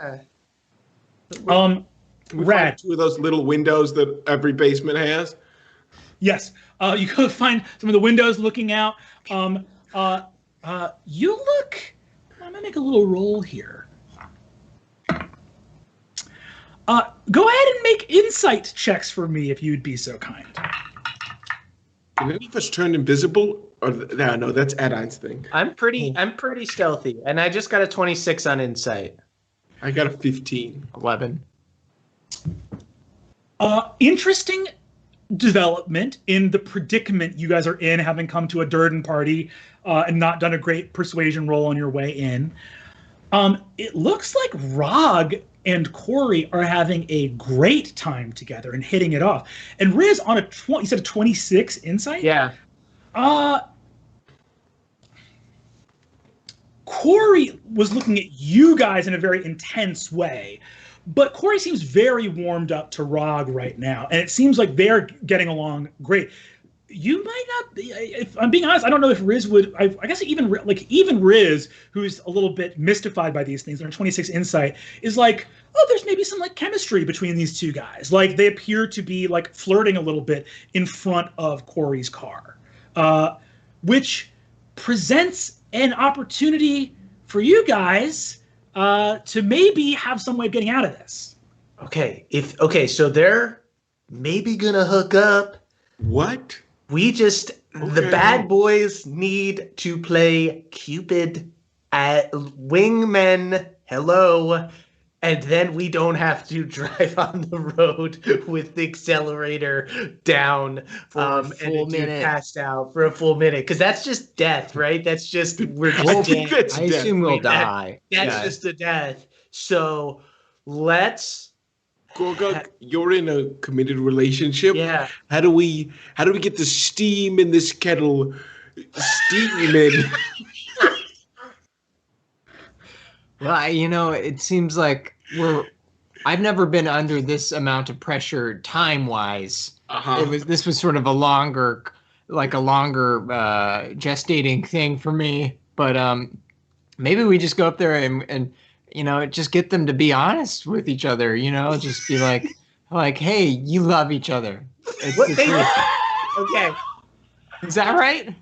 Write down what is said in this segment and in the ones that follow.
We Rad. find two of those little windows that every basement has. Yes. You go find some of the windows looking out. You look. I'm gonna make a little roll here. Go ahead and make insight checks for me if you'd be so kind. Can any of us turn invisible? Or no, that's Adine's thing. I'm pretty stealthy, and I just got a 26 on insight. I got a 15. 11. Interesting development in the predicament you guys are in, having come to a Durden party and not done a great persuasion roll on your way in. It looks like Ragh and Corey are having a great time together and hitting it off. And Riz on a you said a 26 insight? Yeah. Corey was looking at you guys in a very intense way, but Corey seems very warmed up to Ragh right now, and it seems like they're getting along great. You might not be, if I'm being honest, I don't know if Riz would, I guess even Riz, who's a little bit mystified by these things, and 26 insight, is like, oh, there's maybe some like chemistry between these two guys. Like they appear to be like flirting a little bit in front of Corey's car, which presents an opportunity for you guys to maybe have some way of getting out of this. Okay, so they're maybe gonna hook up. What? The bad boys need to play Cupid at wingmen. Hello. And then we don't have to drive on the road with the accelerator down for a full minute, passed out for a full minute, because that's just death, right? That's just we're just dead. I assume we'll die. That's just a death. So let's. Gorgug, you're in a committed relationship. Yeah. How do we get the steam in this kettle steaming? Well, it seems like I've never been under this amount of pressure time-wise. This was sort of a longer gestating thing for me. But maybe we just go up there and just get them to be honest with each other. Just be like, hey, you love each other. Okay. Is that right?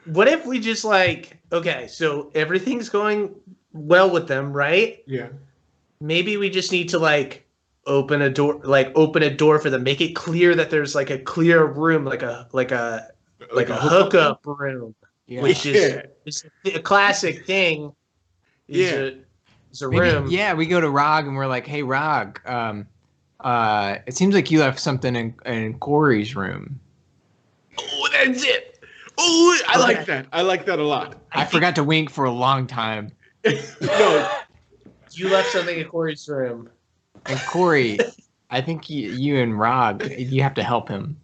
What if we just so everything's going well with them, right? Yeah. Maybe we just need to open a door for them. Make it clear that there's like a clear room, like a hookup room, which is a classic thing. It's a room. Yeah, we go to Ragh and we're like, hey, Ragh, it seems like you left something in Corey's room. Oh, that's it. Oh, I like that. I like that a lot. I forgot to wink for a long time. No. You left something in Corey's room. And Corey, I think you and Ragh, you have to help him.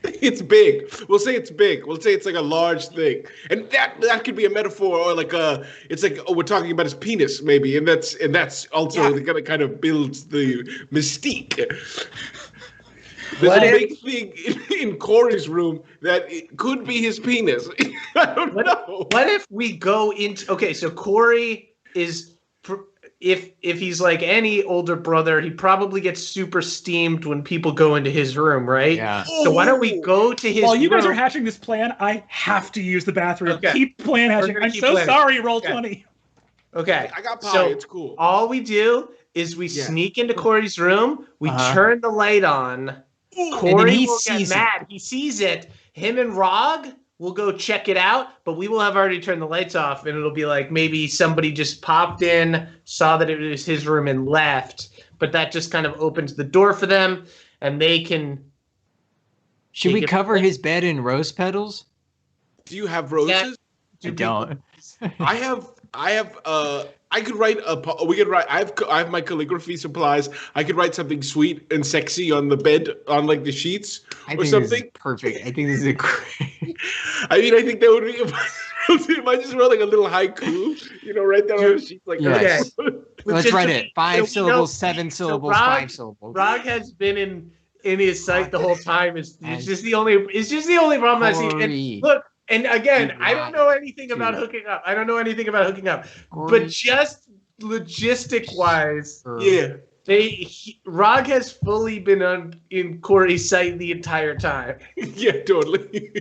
It's big. We'll say it's big. We'll say it's like a large thing, and that could be a metaphor, or we're talking about his penis, maybe, and that's also gonna kind of builds the mystique. There's a big thing in Corey's room that it could be his penis. I don't know. What if we go into so Corey is. If he's like any older brother, he probably gets super steamed when people go into his room, right? Yeah. So why don't we go to his room? While you guys are hatching this plan, I have to use the bathroom. Okay. Keep plan hatching. I'm so sorry, roll 20. Okay. I got pie. So it's cool. All we do is we sneak into Corey's room. We turn the light on. Corey will get mad. He sees it. Him and Ragh will go check it out, but we will have already turned the lights off, and it'll be like maybe somebody just popped in, saw that it was his room, and left. But that just kind of opens the door for them, and they can. Should we cover his bed in rose petals? Do you have roses? I don't. I could write I have my calligraphy supplies. I could write something sweet and sexy on the bed, on the sheets or something. This is perfect. I think this is great. I think that would be if I just wrote a little haiku, right there on the sheets yes. Let's write it. 5 syllables, 7 syllables, Ragh, 5 syllables. Ragh has been in his sight the whole time. It's just the only problem I see. And look. And again, I don't know anything about hooking up. But just logistic-wise, Yeah. Ragh has fully been in Corey's sight the entire time. Yeah, totally.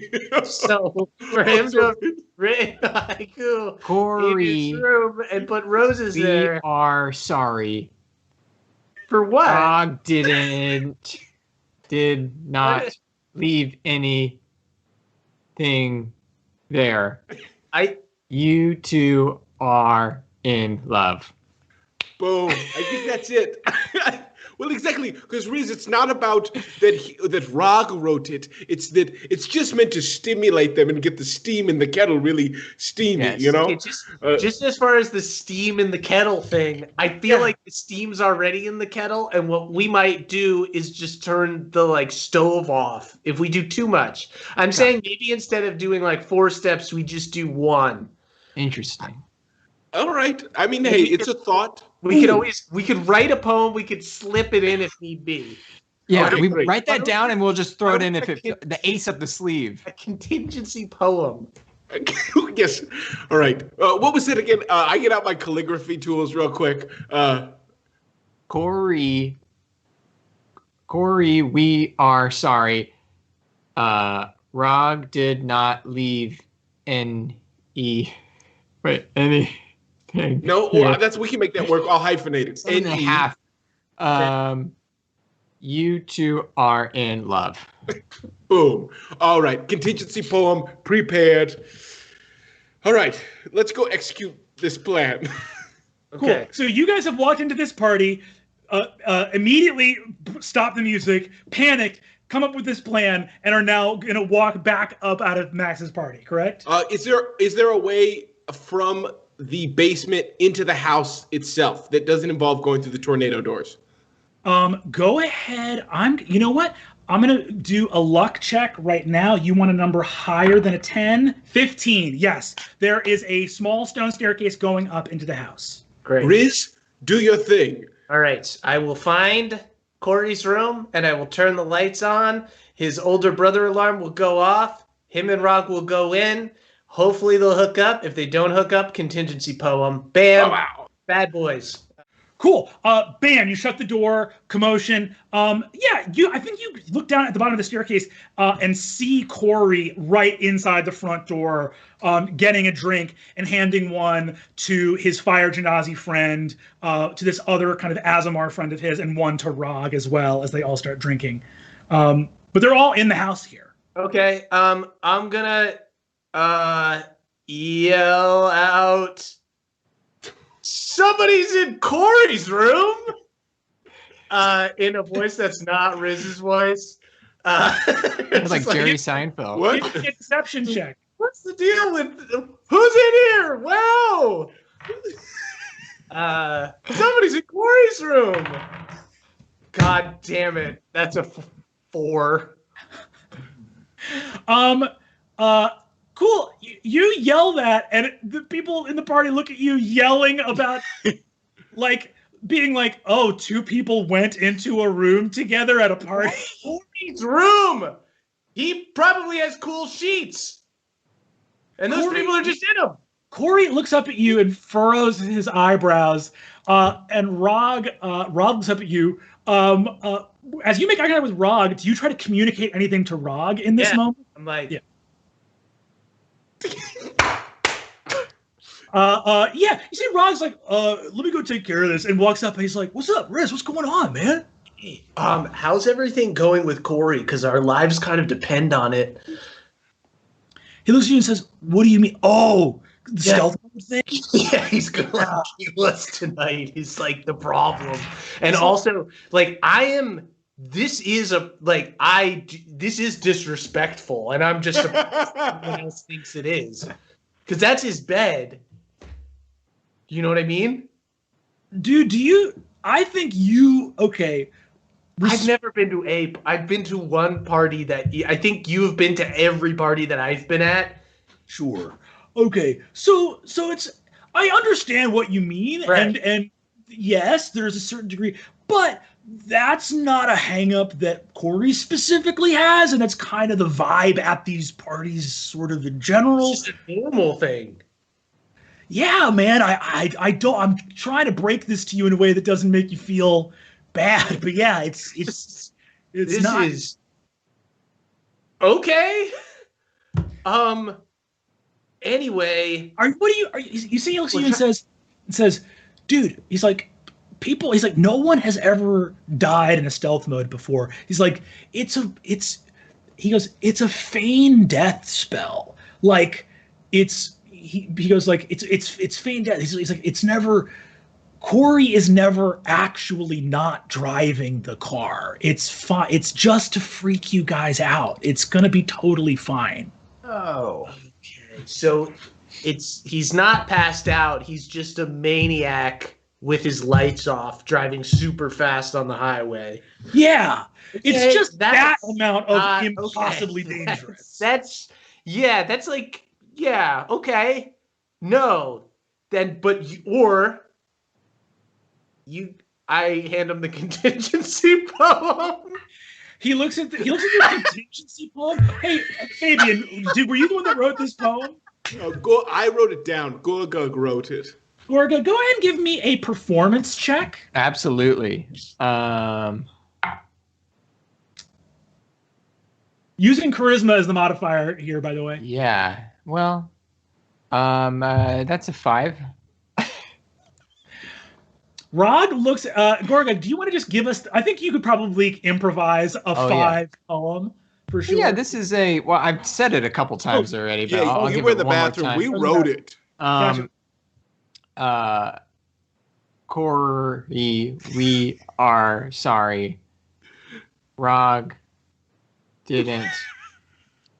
So for him to haiku Corey, in his room and put roses there. We are sorry. For what? Ragh did not leave anything there. You two are in love. Boom. I think that's it. Well, exactly, because Riz, it's not about that Ragh wrote it. It's that it's just meant to stimulate them and get the steam in the kettle really steamy, Yes. you know? Just as far as the steam in the kettle thing, I feel like the steam's already in the kettle, and what we might do is just turn the stove off if we do too much. I'm saying maybe instead of doing 4 steps, we just do 1. Interesting. All right. I mean, hey, it's a thought. We could write a poem. We could slip it in if need be. Yeah, Okay, we great. write that down and we'll just throw it in the ace up the sleeve. A contingency poem. Yes. All right. What was it again? I get out my calligraphy tools real quick. Corey, we are sorry. Ragh did not leave anything. No, we can make that work. I'll hyphenate it. And a half. You two are in love. Boom. All right. Contingency poem prepared. All right. Let's go execute this plan. Okay. Cool. So you guys have walked into this party, immediately stopped the music, panicked, come up with this plan, and are now going to walk back up out of Max's party, correct? Is there a way from the basement into the house itself that doesn't involve going through the tornado doors? Go ahead. You know what? I'm going to do a luck check right now. You want a number higher than a 10? 15. Yes. There is a small stone staircase going up into the house. Great. Riz, do your thing. All right. I will find Corey's room and I will turn the lights on. His older brother alarm will go off. Him and Ragh will go in. Hopefully they'll hook up. If they don't hook up, contingency poem. Bam. Oh, wow. Bad boys. Cool. Bam, you shut the door, commotion. I think you look down at the bottom of the staircase and see Corey right inside the front door getting a drink and handing one to his fire Genasi friend, to this other kind of Azamar friend of his, and one to Ragh as well as they all start drinking. But they're all in the house here. Okay. I'm going to yell out, somebody's in Corey's room, in a voice that's not Riz's voice. It's like Jerry Seinfeld. What? Deception check. What's the deal with who's in here? Wow. Somebody's in Corey's room. God damn it. That's a 4. Cool. You yell that, and the people in the party look at you yelling about, being like, oh, 2 people went into a room together at a party. Corey's room. He probably has cool sheets. And those people are just in them. Corey looks up at you and furrows his eyebrows, and Ragh looks up at you. As you make eye contact with Ragh, do you try to communicate anything to Ragh in this moment? I'm like, yeah. You see Ragh's like, let me go take care of this, and walks up and he's like, what's up, Riz? What's going on, man? Hey, how's everything going with Corey? Because our lives kind of depend on it. He looks at you and says, what do you mean? Oh, the stealth thing? Yeah, he's gonna kill us tonight. He's like the problem. And also, this is disrespectful, and I'm just surprised someone else thinks it is. Because that's his bed. You know what I mean? Dude, okay. I've never been to Ape. I've been to one party I think you've been to every party that I've been at. Sure. Okay. So I understand what you mean, right. and yes, there's a certain degree, but that's not a hang-up that Corey specifically has, and that's kind of the vibe at these parties, sort of in general. It's just a normal thing. yeah, man, I don't. I'm trying to break this to you in a way that doesn't make you feel bad, but yeah, it's this not. Is okay. Anyway, You see, he looks at you and says, dude, he's like, no one has ever died in a stealth mode before. He's like, he goes, it's a feign death spell. Like, he goes like, it's feign death. He's like, it's never, Corey is never actually not driving the car. It's fine. It's just to freak you guys out. It's going to be totally fine. Oh, okay. So he's not passed out. He's just a maniac with his lights off, driving super fast on the highway. Yeah. It's okay, just that amount of impossibly dangerous. That's like, yeah, okay. No. Then, I hand him the contingency poem. He looks at the contingency poem. Hey, Fabian, were you the one that wrote this poem? I wrote it down. Gukgak wrote it. Gorgug, go ahead and give me a performance check. Absolutely. Using charisma as the modifier here, by the way. Yeah. Well, that's a 5. Ragh looks Gorgug, do you want to just give us, I think you could probably improvise a 5 poem for sure. Yeah, this is I've said it a couple times already, but I'll you give were it in the one more bathroom. time. We wrote it. Corey, we are sorry. Ragh didn't.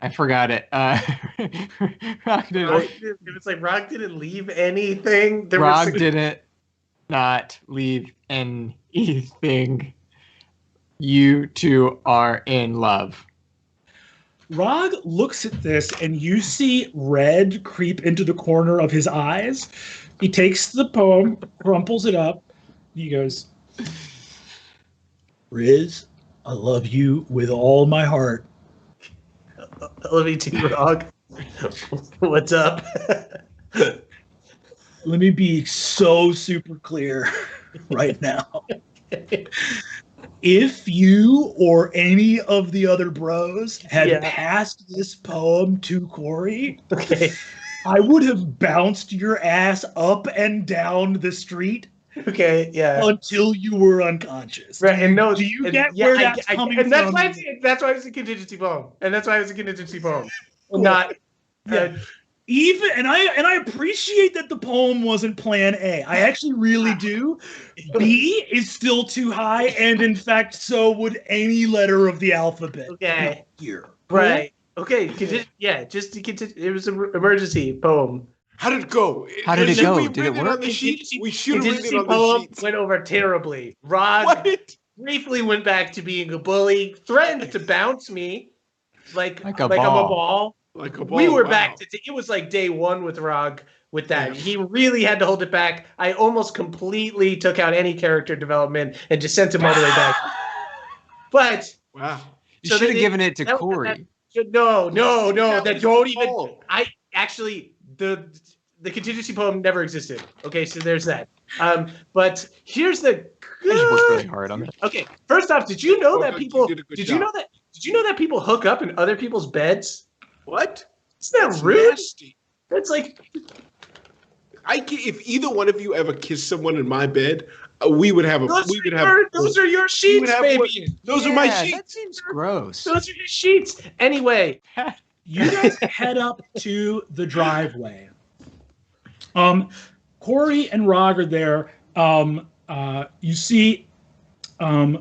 I forgot it. Ragh didn't. It's like Ragh didn't leave anything. Ragh didn't not leave anything. You two are in love. Ragh looks at this, and you see red creep into the corner of his eyes. He takes the poem, crumples it up. He goes, Riz, I love you with all my heart. I love you too, Ragh. What's up? Let me be so super clear right now. If you or any of the other bros had passed this poem to Corey, I would have bounced your ass up and down the street. Okay, yeah. Until you were unconscious. Right, and no, do you get where that's coming and from? That's why it's a contingency poem. Not even and I appreciate that the poem wasn't plan A. I actually really do. B is still too high, and in fact, so would any letter of the alphabet. Okay. Here. Right. Okay. It was an emergency poem. How did it go? How did it go? Did it work? On the sheet? We should have written it on poem the sheet. Went over terribly. Ragh briefly went back to being a bully, threatened to bounce me like I'm a ball. Like a ball. We were back to it was like day one with Ragh with that. Yeah. He really had to hold it back. I almost completely took out any character development and just sent him all the way back. But you should have given it to Corey. No. That don't even. I actually the contingency poem never existed. Okay, so there's that. But here's the. I just worked really hard on it. Okay, first off, did you know that people? Did you know that people hook up in other people's beds? What? Isn't that rude? Nasty. That's like. If either one of you ever kissed someone in my bed, we would have a. Those are your sheets, baby. Those are my sheets. That seems gross. Those are your sheets. Anyway, you guys head up to the driveway. Corey and Ragh are there. You see, Corey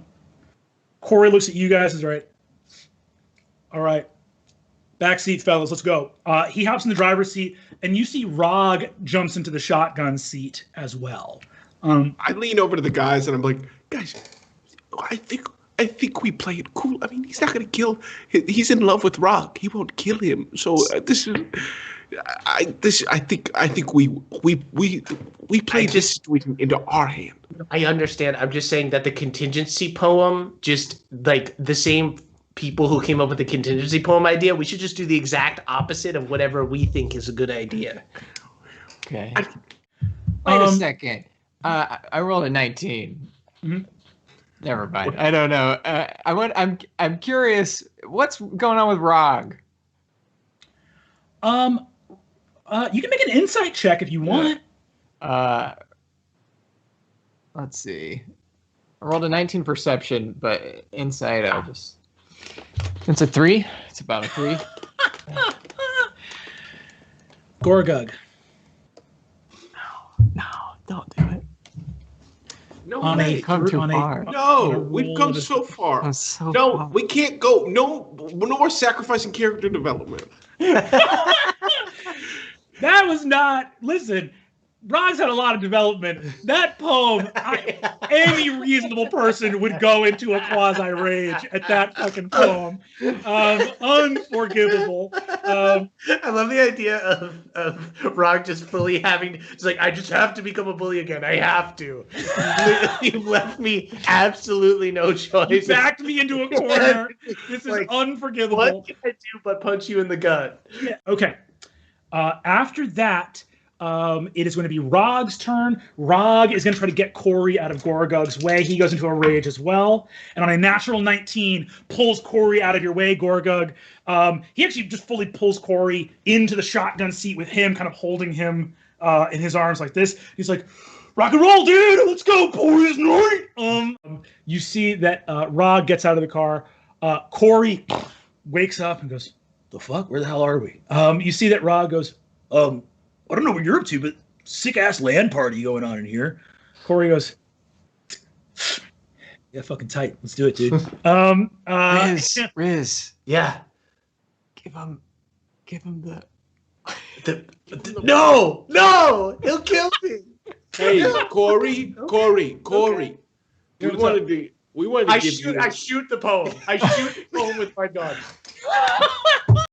looks at you guys and says, all right. Backseat, fellas, let's go. He hops in the driver's seat, and you see Ragh jumps into the shotgun seat as well. I lean over to the guys, and I'm like, guys, I think we play it cool. I mean, he's not going to kill. He's in love with Ragh. He won't kill him. So this is. I think we play this situation into our hand. I understand. I'm just saying that the contingency poem, just like the same people who came up with the contingency poem idea, we should just do the exact opposite of whatever we think is a good idea. Okay. Wait a second. I rolled a 19. Mhm. Never mind. I don't know. I'm curious. What's going on with ragh? You can make an insight check if you want. Let's see. I rolled a 19 perception, but insight I'll just. It's a 3. It's about a 3. Gorgug. No, don't do it. No, We've come too far. No, we've come so far. No, we can't go. No more sacrificing character development. That was not. Listen, Ragh's had a lot of development. That poem, any reasonable person would go into a quasi-rage at that fucking poem. Unforgivable. I love the idea of ragh just fully having, it's like, I just have to become a bully again. I have to. You've left me absolutely no choice. You backed me into a corner. This is unforgivable. What can I do but punch you in the gut? Yeah. Okay. After that, it is going to be Ragh's turn. Ragh is going to try to get Corey out of Gorgug's way. He goes into a rage as well. And on a natural 19, pulls Corey out of your way, Gorgug. He actually just fully pulls Corey into the shotgun seat with him kind of holding him in his arms like this. He's like, rock and roll, dude! Let's go, boys! Night! You see that Ragh gets out of the car. Corey wakes up and goes, the fuck? Where the hell are we? You see that Ragh goes, I don't know what you're up to, but sick-ass land party going on in here. Corey goes, yeah, fucking tight. Let's do it, dude. Riz. Yeah. Give him the... No! He'll kill me. Hey, Corey. Okay. We wanted to give you... I shoot the poem. I shoot the poem with my gun.